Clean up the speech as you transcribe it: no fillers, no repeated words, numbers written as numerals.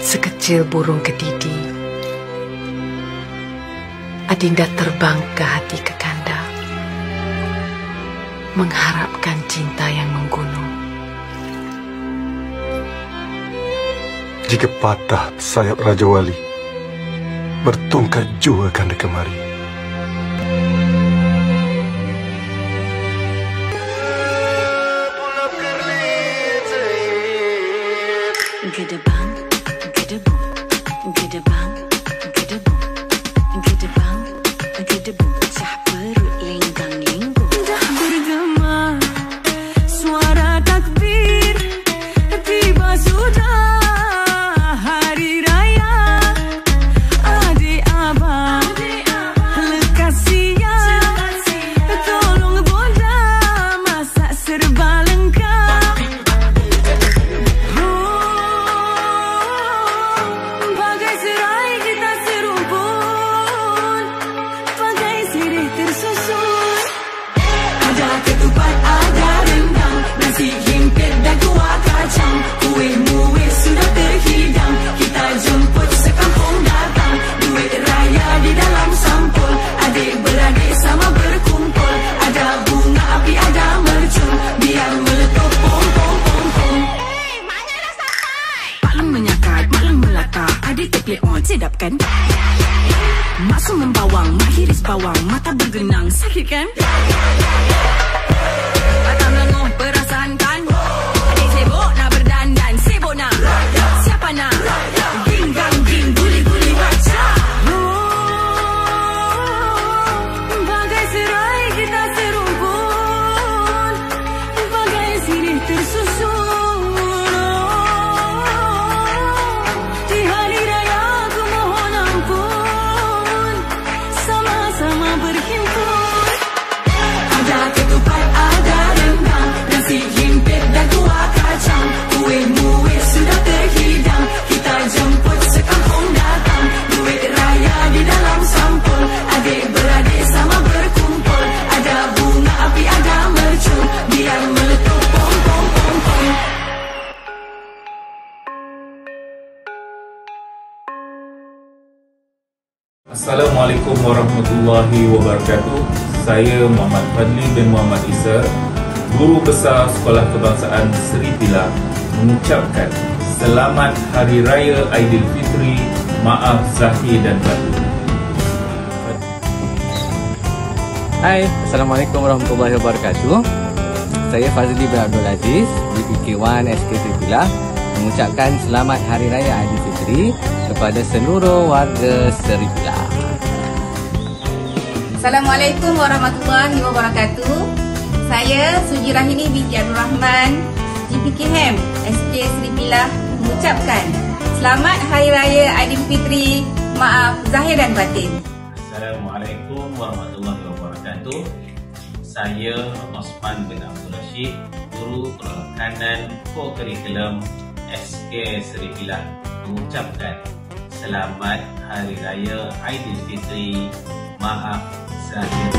Sekecil burung kedidi, Adinda terbang ke hati Kekanda, mengharapkan cinta yang menggunung. Jika patah sayap Raja Wali, bertungkat jua Kanda kemari. Gedebang, gedebung, gedebang, gedebung, gedebang, gedebung, cah perut lenggang-lenggung. Dah bergema suara takbir, tiba sudah hari raya. Adik abang lekas siap, tolong bonda masak serba lengkap. Bagai serai kita serumpun, bagai sirih tersusun. Ada ketupat, ada rendang, nasi himpit dan kuah kacang. Kuih muih sudah terhidang, kita jemput sekampung datang. Duit raya di dalam sampul, adik beradik sama berkumpul. Ada bunga api, ada mercun, biar meletup pom pom pom pom. Maknya dah sampai. Paklung menyakat, maklum melata, adik tepi on sedapkan. Masuk membawang, mak hiris bawang, mata bergenang, sakit kan? Mata menguh perasaan kan? Adik sibuk nak berdandan, sibuk nak siapa nak? Ginggang ging, guli-guli wajah. Bagai serai kita serumpun, bagai sirih tersusun. Di hari raya aku mohon ampun, sama-sama berhimpun. Ada ketupat, ada rendang, nasi himpit dan kuah kacang. Kuih muih sudah terhidang, kita jemput sekampung datang. Duit raya di dalam sampul, adik beradik sama berkumpul. Ada bunga api, ada mercun, biar meletup pom pom pom pom. Assalamualaikum warahmatullahi wabarakatuh. Saya Muhammad Fadli bin Muhammad Isa, Guru Besar Sekolah Kebangsaan Seri Pilah, mengucapkan Selamat Hari Raya Aidilfitri, maaf zahir dan batin. Hai, Assalamualaikum warahmatullahi wabarakatuh. Saya Fazli bin Abdul Aziz, DPK1 SK Seri Pilah, mengucapkan Selamat Hari Raya Aidilfitri kepada seluruh warga Seri Pilah. Assalamualaikum warahmatullahi wabarakatuh. Saya Suji Rahini binti Abdul Rahman, GPKM SK Seri Pilah, mengucapkan Selamat Hari Raya Aidilfitri, maaf zahir dan batin. Assalamualaikum warahmatullahi wabarakatuh. Saya Osman bin Abdul Rashid, Guru Perlekanan Co-Curriculum SK Seri Pilah, mengucapkan Selamat Hari Raya Aidilfitri, maaf zahir